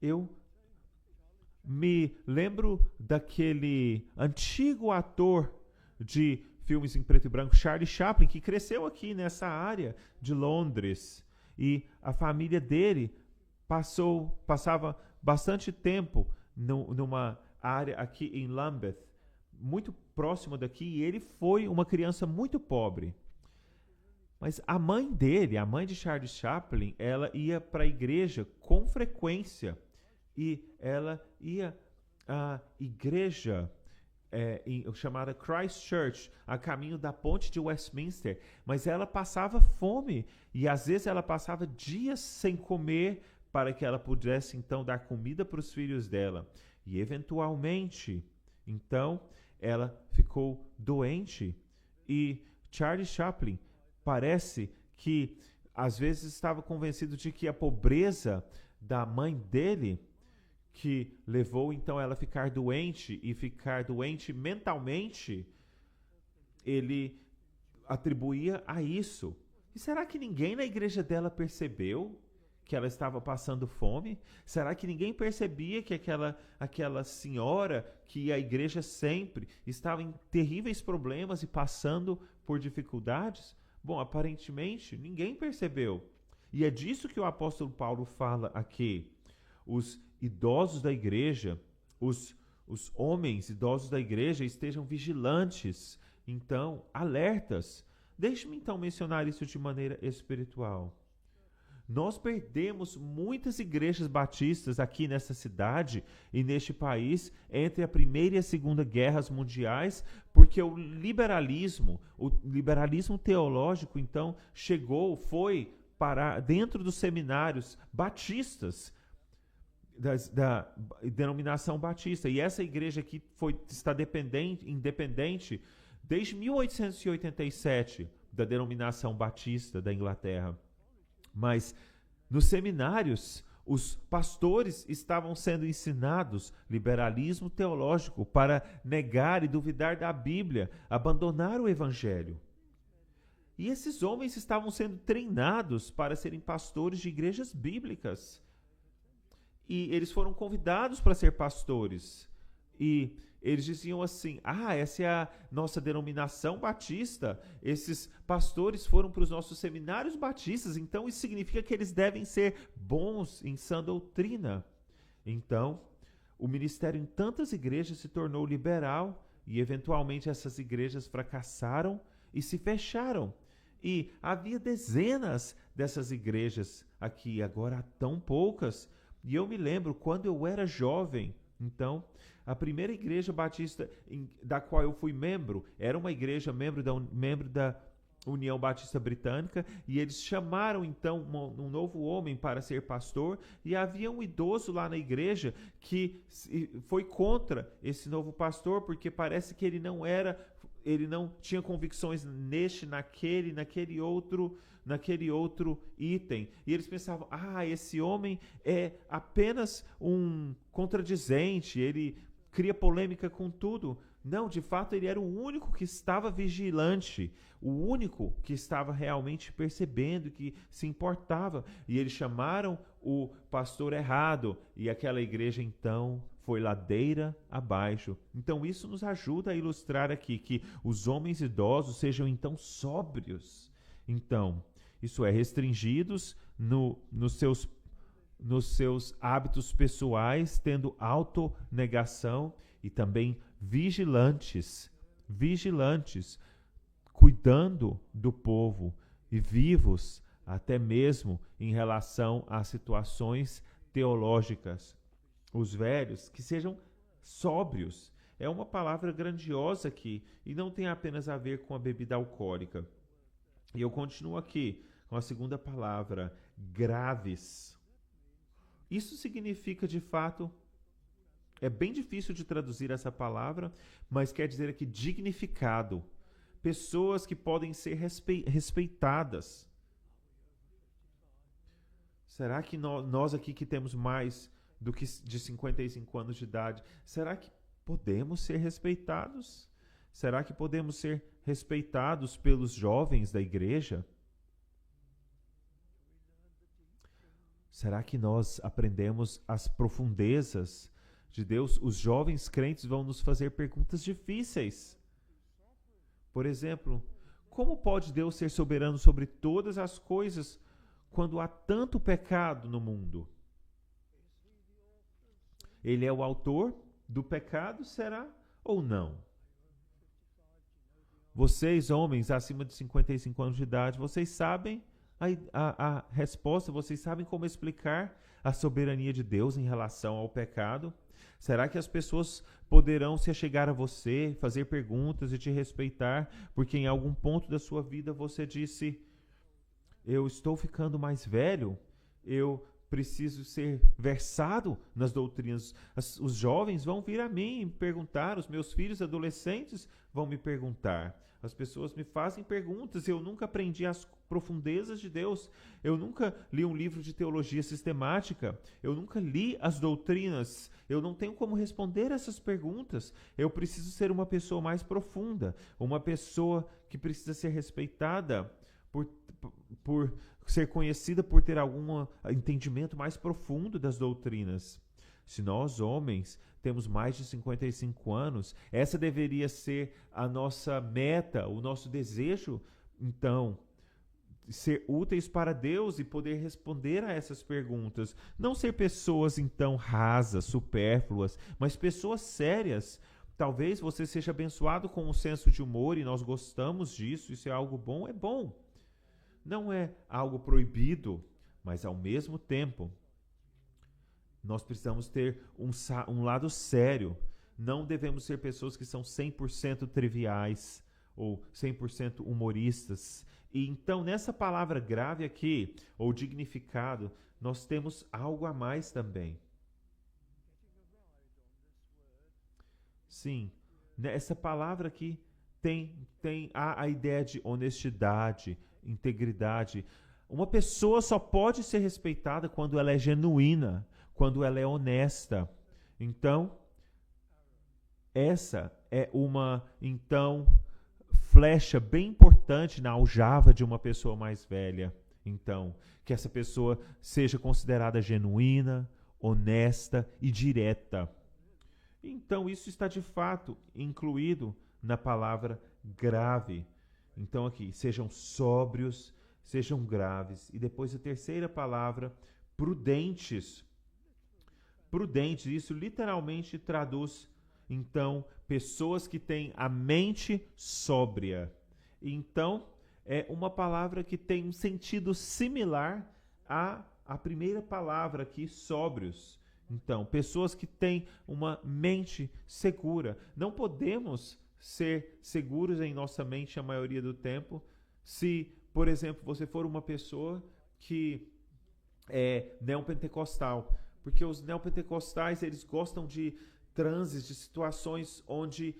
Eu me lembro daquele antigo ator de filmes em preto e branco, Charlie Chaplin, que cresceu aqui nessa área de Londres. E a família dele passava bastante tempo numa área aqui em Lambeth, muito próximo daqui, e ele foi uma criança muito pobre. Mas a mãe dele, a mãe de Charlie Chaplin, ela ia para a igreja com frequência. E ela ia à igreja chamada Christ Church, a caminho da ponte de Westminster. Mas ela passava fome e às vezes ela passava dias sem comer para que ela pudesse então dar comida para os filhos dela. E eventualmente, então, ela ficou doente. E Charlie Chaplin parece que às vezes estava convencido de que a pobreza da mãe dele que levou então ela a ficar doente e ficar doente mentalmente, ele atribuía a isso. E será que ninguém na igreja dela percebeu que ela estava passando fome? Será que ninguém percebia que aquela senhora que ia à igreja sempre estava em terríveis problemas e passando por dificuldades? Bom, aparentemente ninguém percebeu. E é disso que o apóstolo Paulo fala aqui. Os idosos da igreja, os homens idosos da igreja estejam vigilantes, então, alertas. Deixe-me então mencionar isso de maneira espiritual. Nós perdemos muitas igrejas batistas aqui nessa cidade e neste país entre a Primeira e a Segunda Guerras Mundiais, porque o liberalismo teológico, então, foi para dentro dos seminários batistas, da denominação batista. E essa igreja aqui está independente desde 1887 da denominação batista da Inglaterra. Mas nos seminários, os pastores estavam sendo ensinados liberalismo teológico para negar e duvidar da Bíblia, abandonar o Evangelho. E esses homens estavam sendo treinados para serem pastores de igrejas bíblicas. E eles foram convidados para ser pastores. E eles diziam assim: essa é a nossa denominação batista. Esses pastores foram para os nossos seminários batistas, então isso significa que eles devem ser bons em sã doutrina. Então, o ministério em tantas igrejas se tornou liberal e, eventualmente, essas igrejas fracassaram e se fecharam. E havia dezenas dessas igrejas aqui, agora há tão poucas. E eu me lembro, quando eu era jovem, então, a primeira igreja batista da qual eu fui membro, era uma igreja membro da União Batista Britânica, e eles chamaram então um novo homem para ser pastor, e havia um idoso lá na igreja que foi contra esse novo pastor, porque parece que ele não tinha convicções naquele outro item. E eles pensavam, esse homem é apenas um contradizente, ele cria polêmica com tudo. Não, de fato, ele era o único que estava vigilante, o único que estava realmente percebendo, que se importava. E eles chamaram o pastor errado, e aquela igreja, então, foi ladeira abaixo. Então, isso nos ajuda a ilustrar aqui que os homens idosos sejam, então, sóbrios. Então, isso é, restringidos nos seus hábitos pessoais, tendo autonegação, e também vigilantes, cuidando do povo e vivos até mesmo em relação a situações teológicas. Os velhos que sejam sóbrios. É uma palavra grandiosa aqui e não tem apenas a ver com a bebida alcoólica. E eu continuo aqui com a segunda palavra, graves. Isso significa, de fato, é bem difícil de traduzir essa palavra, mas quer dizer aqui dignificado. Pessoas que podem ser respeitadas. Será que nós aqui que temos mais do que de 55 anos de idade, será que podemos ser respeitados? Será que podemos ser respeitados pelos jovens da igreja? Será que nós aprendemos as profundezas de Deus? Os jovens crentes vão nos fazer perguntas difíceis. Por exemplo, como pode Deus ser soberano sobre todas as coisas quando há tanto pecado no mundo? Ele é o autor do pecado, será ou não? Vocês, homens acima de 55 anos de idade, vocês sabem a resposta, vocês sabem como explicar a soberania de Deus em relação ao pecado? Será que as pessoas poderão se achegar a você, fazer perguntas e te respeitar, porque em algum ponto da sua vida você disse: eu estou ficando mais velho, eu preciso ser versado nas doutrinas. Os jovens vão vir a mim perguntar, os meus filhos adolescentes vão me perguntar. As pessoas me fazem perguntas, eu nunca aprendi as profundezas de Deus, eu nunca li um livro de teologia sistemática, eu nunca li as doutrinas, eu não tenho como responder essas perguntas. Eu preciso ser uma pessoa mais profunda, uma pessoa que precisa ser respeitada por ser conhecida por ter algum entendimento mais profundo das doutrinas. Se nós, homens, temos mais de 55 anos, essa deveria ser a nossa meta, o nosso desejo, então, ser úteis para Deus e poder responder a essas perguntas. Não ser pessoas, então, rasas, supérfluas, mas pessoas sérias. Talvez você seja abençoado com um senso de humor e nós gostamos disso, isso é algo bom, é bom. Não é algo proibido, mas ao mesmo tempo, nós precisamos ter um lado sério. Não devemos ser pessoas que são 100% triviais ou 100% humoristas. E então, nessa palavra grave aqui, ou dignificado, nós temos algo a mais também. Sim, essa palavra aqui tem a ideia de honestidade, integridade. Uma pessoa só pode ser respeitada quando ela é genuína, quando ela é honesta. Então, essa é uma flecha bem importante na aljava de uma pessoa mais velha. Então, que essa pessoa seja considerada genuína, honesta e direta. Então, isso está de fato incluído na palavra grave. Então, aqui, sejam sóbrios, sejam graves. E depois a terceira palavra, prudentes. Prudentes, isso literalmente traduz, então, pessoas que têm a mente sóbria. Então, é uma palavra que tem um sentido similar à primeira palavra aqui, sóbrios. Então, pessoas que têm uma mente segura. Não podemos ser seguros em nossa mente a maioria do tempo se, por exemplo, você for uma pessoa que é neopentecostal. Porque os neopentecostais, eles gostam de transes, de situações onde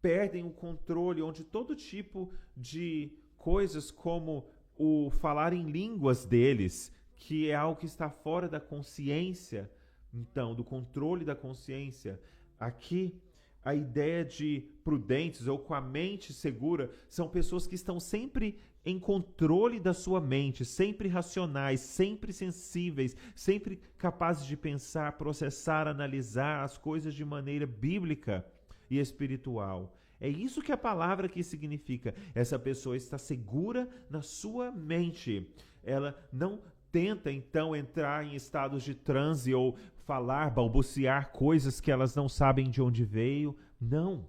perdem o controle, onde todo tipo de coisas como o falar em línguas deles, que é algo que está fora da consciência, então, do controle da consciência. Aqui, a ideia de prudentes ou com a mente segura são pessoas que estão sempre em controle da sua mente, sempre racionais, sempre sensíveis, sempre capazes de pensar, processar, analisar as coisas de maneira bíblica e espiritual. É isso que a palavra aqui significa. Essa pessoa está segura na sua mente. Ela não tenta, então, entrar em estados de transe ou falar, balbuciar coisas que elas não sabem de onde veio. Não.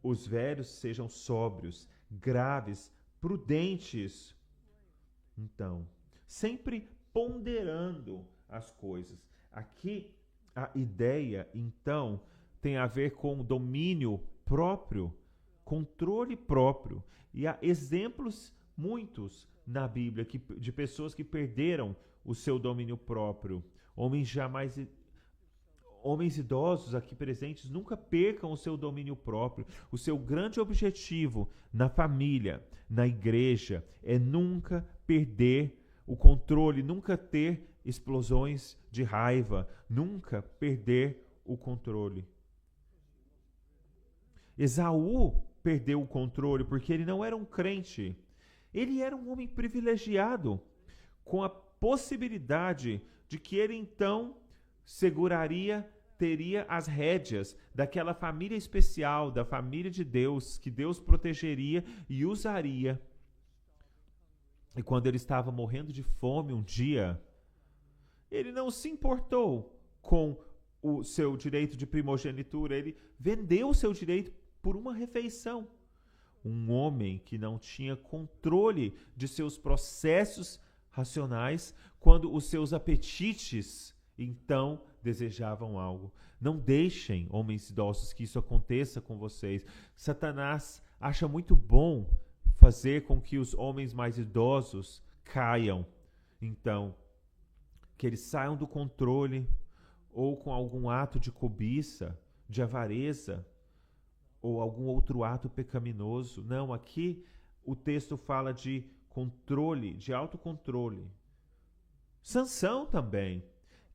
Os velhos sejam sóbrios, graves, prudentes. Então, sempre ponderando as coisas. Aqui a ideia, então, tem a ver com domínio próprio, controle próprio. E há exemplos muitos na Bíblia de pessoas que perderam o seu domínio próprio. Homens idosos aqui presentes nunca percam o seu domínio próprio. O seu grande objetivo na família, na igreja, é nunca perder o controle, nunca ter explosões de raiva, nunca perder o controle. Esaú perdeu o controle porque ele não era um crente. Ele era um homem privilegiado, com a possibilidade de que ele então teria as rédeas daquela família especial, da família de Deus, que Deus protegeria e usaria. E quando ele estava morrendo de fome um dia, ele não se importou com o seu direito de primogenitura, ele vendeu o seu direito por uma refeição. Um homem que não tinha controle de seus processos racionais quando os seus apetites então desejavam algo. Não deixem, homens idosos, que isso aconteça com vocês. Satanás acha muito bom fazer com que os homens mais idosos caiam. Então, que eles saiam do controle ou com algum ato de cobiça, de avareza, ou algum outro ato pecaminoso. Não, aqui o texto fala de controle, de autocontrole. Sansão também.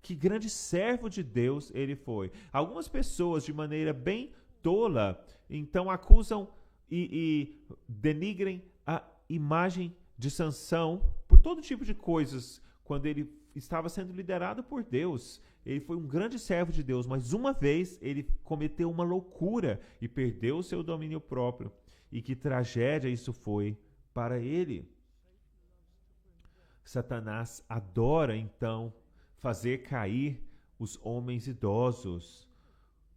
Que grande servo de Deus ele foi. Algumas pessoas, de maneira bem tola, então acusam e denigrem a imagem de Sansão por todo tipo de coisas, quando ele estava sendo liderado por Deus. Ele foi um grande servo de Deus, mas uma vez ele cometeu uma loucura e perdeu o seu domínio próprio. E que tragédia isso foi para ele. Satanás adora, então, fazer cair os homens idosos.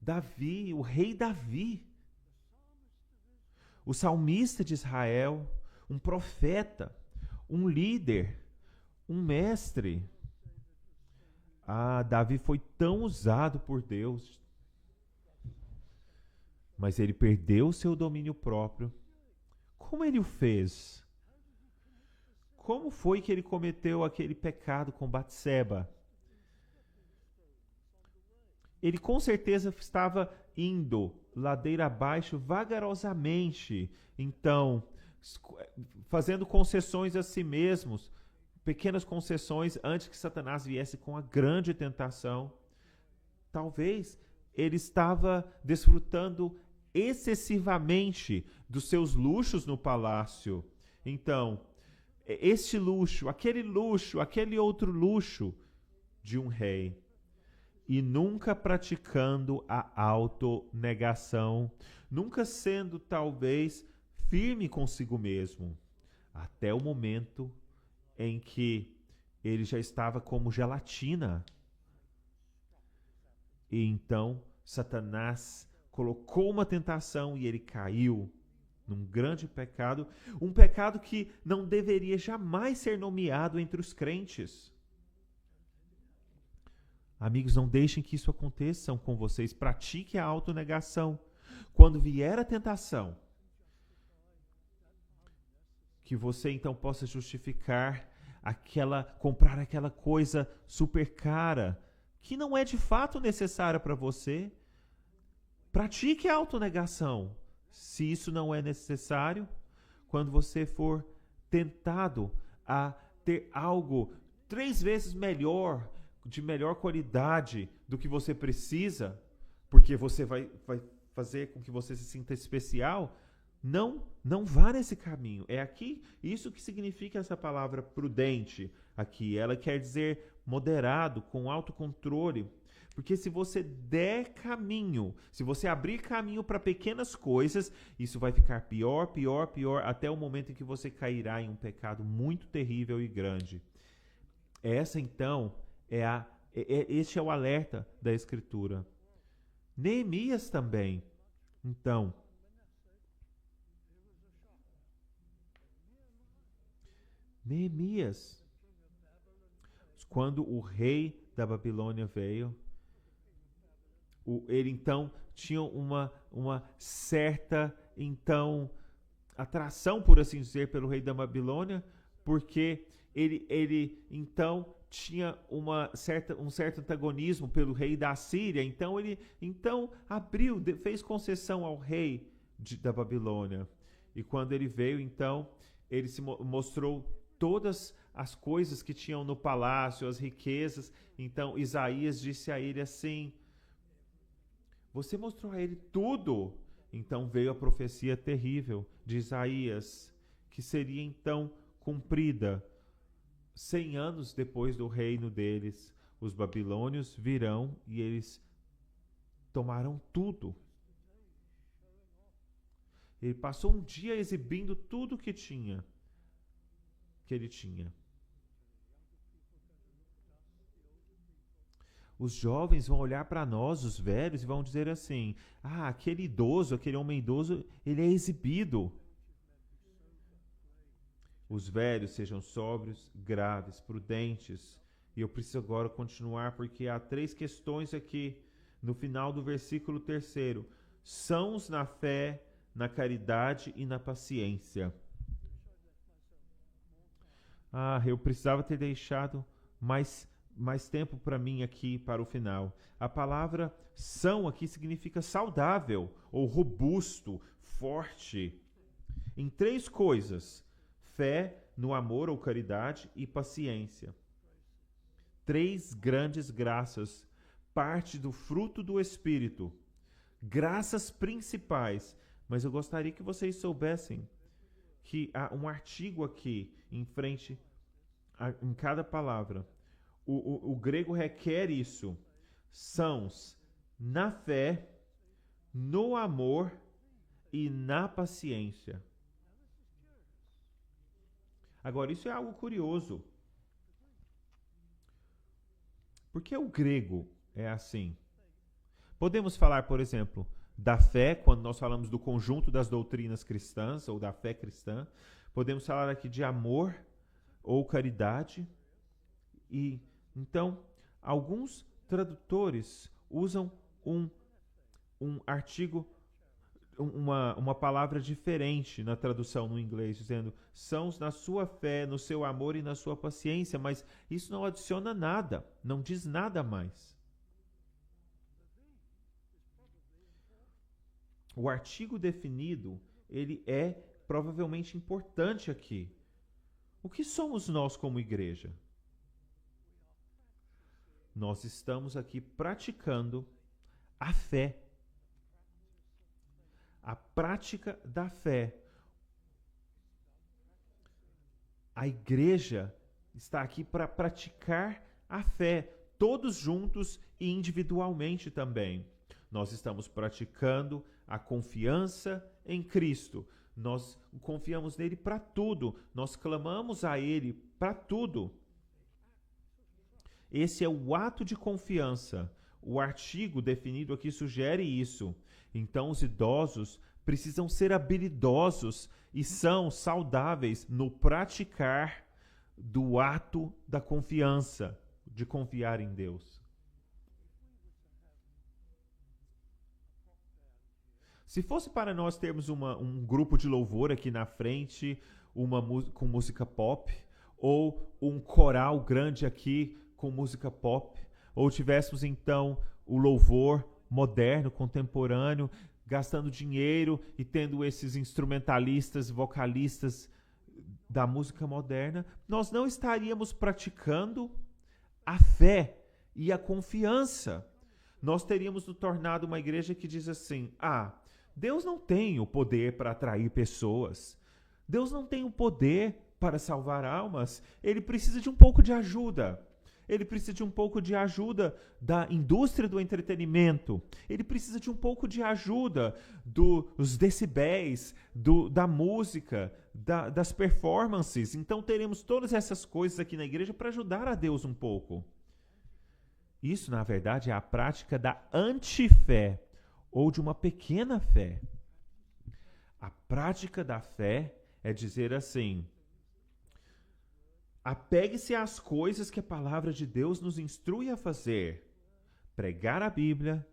Davi, o rei Davi, o salmista de Israel, um profeta, um líder, um mestre. Davi foi tão usado por Deus, mas ele perdeu o seu domínio próprio. Como ele o fez? Como foi que ele cometeu aquele pecado com Batseba? Ele com certeza estava indo ladeira abaixo vagarosamente, então, fazendo concessões a si mesmos, pequenas concessões antes que Satanás viesse com a grande tentação. Talvez ele estava desfrutando excessivamente dos seus luxos no palácio. Então, este luxo, aquele outro luxo de um rei. E nunca praticando a autonegação, nunca sendo talvez firme consigo mesmo, até o momento em que ele já estava como gelatina. E então Satanás colocou uma tentação e ele caiu num grande pecado, um pecado que não deveria jamais ser nomeado entre os crentes. Amigos, não deixem que isso aconteça com vocês. Pratique a autonegação. Quando vier a tentação, que você então possa justificar comprar aquela coisa super cara, que não é de fato necessária para você. Pratique a autonegação. Se isso não é necessário, quando você for tentado a ter algo 3 vezes melhor, de melhor qualidade do que você precisa, porque você vai fazer com que você se sinta especial, não vá nesse caminho. É aqui isso que significa essa palavra prudente aqui. Ela quer dizer moderado, com autocontrole. Porque se você der caminho, se você abrir caminho para pequenas coisas, isso vai ficar pior, pior, pior, até o momento em que você cairá em um pecado muito terrível e grande. Essa então este é o alerta da Escritura. Neemias também. Então, Neemias. Quando o rei da Babilônia veio, ele então tinha uma certa atração, por assim dizer, pelo rei da Babilônia, porque ele então tinha um certo antagonismo pelo rei da Síria. Então ele fez concessão ao rei da Babilônia. E quando ele veio, então, ele se mostrou todas as coisas que tinham no palácio, as riquezas. Então Isaías disse a ele assim: você mostrou a ele tudo. Então veio a profecia terrível de Isaías, que seria então cumprida 100 anos depois do reino deles. Os babilônios virão e eles tomarão tudo. Ele passou um dia exibindo tudo que ele tinha. Os jovens vão olhar para nós, os velhos, e vão dizer assim: aquele idoso, aquele homem idoso, ele é exibido. Os velhos sejam sóbrios, graves, prudentes. E eu preciso agora continuar, porque há 3 questões aqui no final do versículo 3. Sãos na fé, na caridade e na paciência. Eu precisava ter deixado mais tempo para mim aqui para o final. A palavra são aqui significa saudável, ou robusto, forte. Em 3 coisas: fé, no amor ou caridade e paciência. 3 grandes graças, parte do fruto do Espírito. Graças principais. Mas eu gostaria que vocês soubessem que há um artigo aqui em frente em cada palavra. O grego requer isso. Sãos na fé, no amor e na paciência. Agora, isso é algo curioso. Por que o grego é assim? Podemos falar, por exemplo, da fé, quando nós falamos do conjunto das doutrinas cristãs, ou da fé cristã. Podemos falar aqui de amor ou caridade. E então, alguns tradutores usam um artigo, uma palavra diferente na tradução no inglês, dizendo sãos na sua fé, no seu amor e na sua paciência, mas isso não adiciona nada, não diz nada mais. O artigo definido, ele é provavelmente importante aqui. O que somos nós como igreja? Nós estamos aqui praticando a fé. A prática da fé. A igreja está aqui para praticar a fé, todos juntos e individualmente também. Nós estamos praticando a confiança em Cristo. Nós confiamos nele para tudo. Nós clamamos a ele para tudo. Esse é o ato de confiança. O artigo definido aqui sugere isso. Então, os idosos precisam ser habilidosos e são saudáveis no praticar do ato da confiança, de confiar em Deus. Se fosse para nós termos um grupo de louvor aqui na frente, com música pop, ou um coral grande aqui com música pop, ou tivéssemos então o louvor moderno, contemporâneo, gastando dinheiro e tendo esses instrumentalistas, vocalistas da música moderna, nós não estaríamos praticando a fé e a confiança. Nós teríamos nos tornado uma igreja que diz assim: Deus não tem o poder para atrair pessoas. Deus não tem o poder para salvar almas. Ele precisa de um pouco de ajuda. Ele precisa de um pouco de ajuda da indústria do entretenimento. Ele precisa de um pouco de ajuda dos decibéis, da música, das performances. Então teremos todas essas coisas aqui na igreja para ajudar a Deus um pouco. Isso, na verdade, é a prática da antifé, ou de uma pequena fé. A prática da fé é dizer assim: Apegue-se às coisas que a palavra de Deus nos instrui a fazer. Pregar a Bíblia,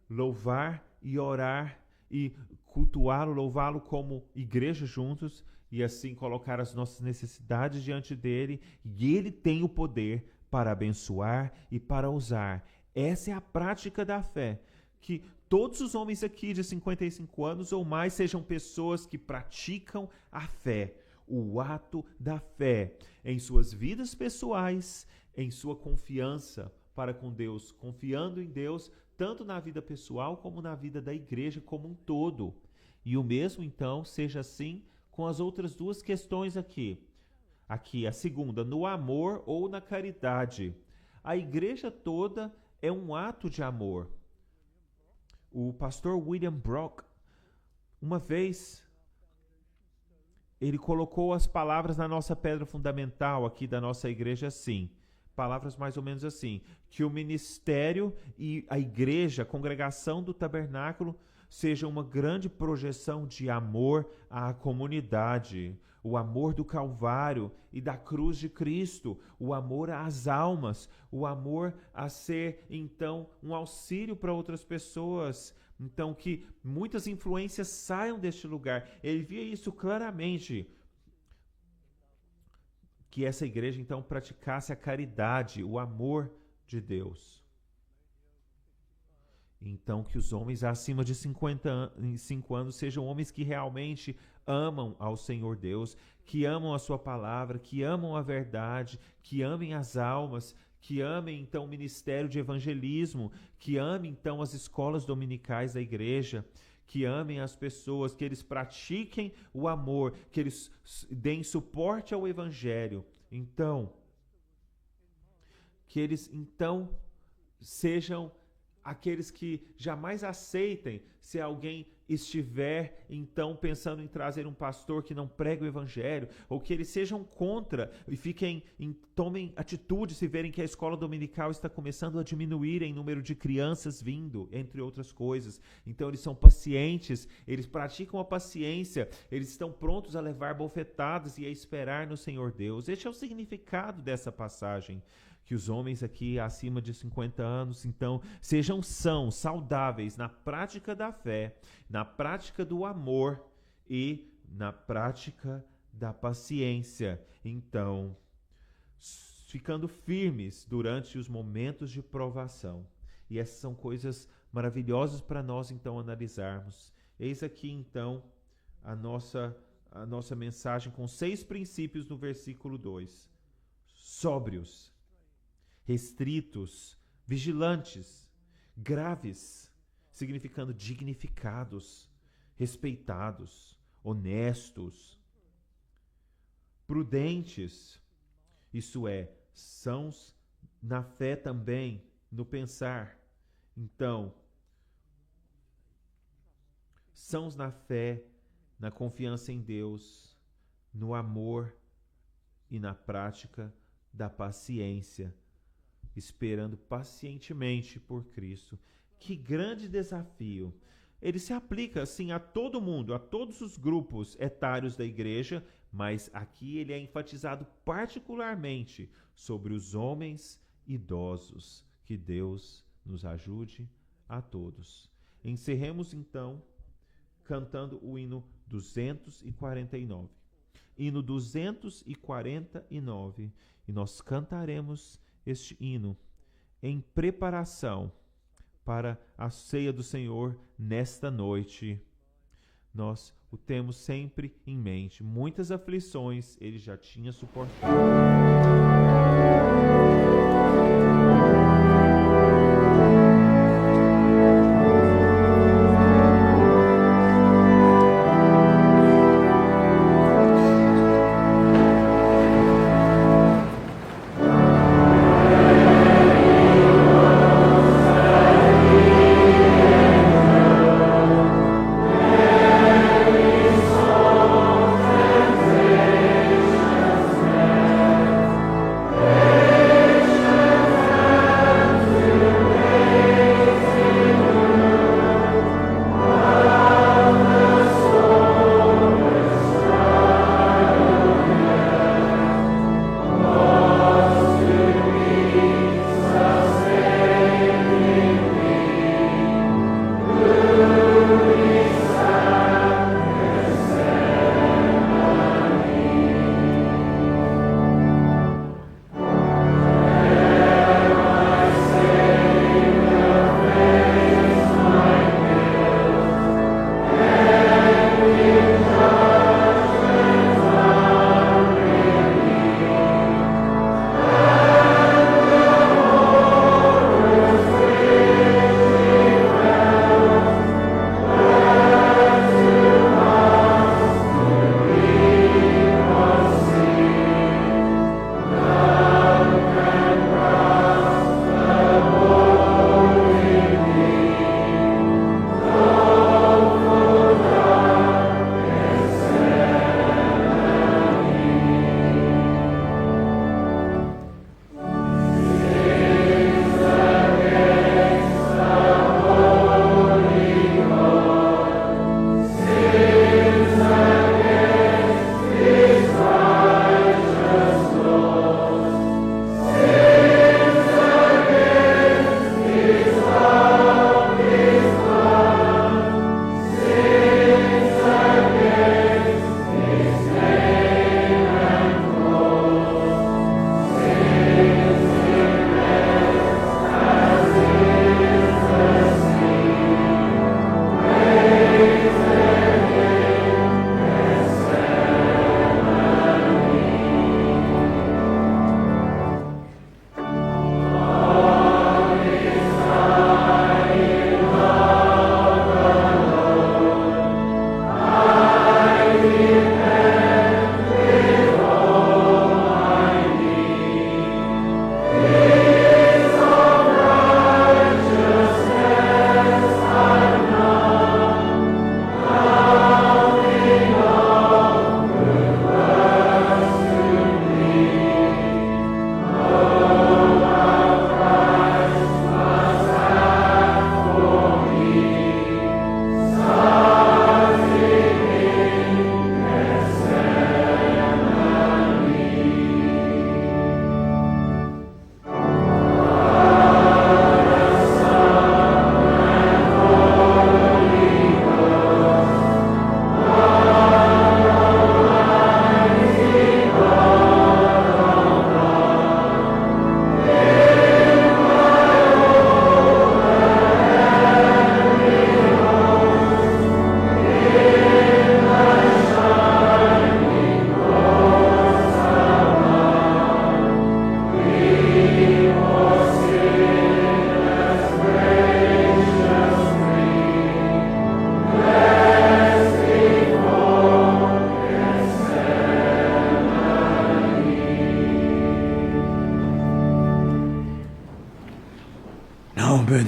louvar e orar e cultuá-lo, louvá-lo como igreja juntos e assim colocar as nossas necessidades diante dele, e ele tem o poder para abençoar e para usar. Essa é a prática da fé, que todos os homens aqui de 55 anos ou mais sejam pessoas que praticam a fé, o ato da fé em suas vidas pessoais, em sua confiança para com Deus, confiando em Deus tanto na vida pessoal como na vida da igreja como um todo. E o mesmo, então, seja assim com as outras duas questões aqui. Aqui, a segunda, no amor ou na caridade. A igreja toda é um ato de amor. O pastor William Brock, uma vez, ele colocou as palavras na nossa pedra fundamental aqui da nossa igreja assim. Palavras mais ou menos assim, que o ministério e a igreja, a congregação do tabernáculo, seja uma grande projeção de amor à comunidade, o amor do Calvário e da cruz de Cristo, o amor às almas, o amor a ser, então, um auxílio para outras pessoas. Então, que muitas influências saiam deste lugar. Ele via isso claramente, que essa igreja, então, praticasse a caridade, o amor de Deus. Então, que os homens acima de 55 anos sejam homens que realmente amam ao Senhor Deus, que amam a sua palavra, que amam a verdade, que amem as almas, que amem, então, o ministério de evangelismo, que amem, então, as escolas dominicais da igreja, que amem as pessoas, que eles pratiquem o amor, que eles deem suporte ao evangelho. Então, que eles, então, sejam aqueles que jamais aceitem se alguém estiver, então, pensando em trazer um pastor que não prega o evangelho, ou que eles sejam contra e tomem atitude se verem que a escola dominical está começando a diminuir em número de crianças vindo, entre outras coisas. Então, eles são pacientes, eles praticam a paciência, eles estão prontos a levar bofetadas e a esperar no Senhor Deus. Este é o significado dessa passagem. Que os homens aqui acima de 50 anos, então, sejam sãos, saudáveis na prática da fé, na prática do amor e na prática da paciência. Então, ficando firmes durante os momentos de provação. E essas são coisas maravilhosas para nós, então, analisarmos. Eis aqui, então, a nossa mensagem com 6 princípios no versículo 2. Sóbrios, restritos, vigilantes, graves, significando dignificados, respeitados, honestos, prudentes, isso é, sãos na fé também, no pensar. Então, sãos na fé, na confiança em Deus, no amor e na prática da paciência, esperando pacientemente por Cristo. Que grande desafio! Ele se aplica, assim, a todo mundo, a todos os grupos etários da igreja, mas aqui ele é enfatizado particularmente sobre os homens idosos. Que Deus nos ajude a todos. Encerremos, então, cantando o hino 249. Hino 249, e nós cantaremos este hino em preparação para a ceia do Senhor nesta noite. Nós o temos sempre em mente. Muitas aflições ele já tinha suportado.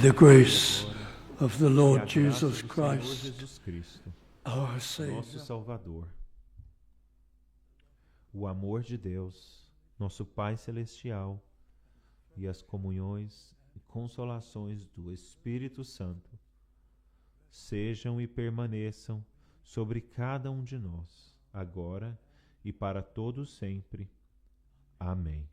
the grace of the E a Lord graça Jesus do Senhor Christ, Jesus Cristo, our nosso Savior, Salvador, o amor de Deus, nosso Pai Celestial, e as comunhões e consolações do Espírito Santo sejam e permaneçam sobre cada um de nós, agora e para todos sempre. Amém.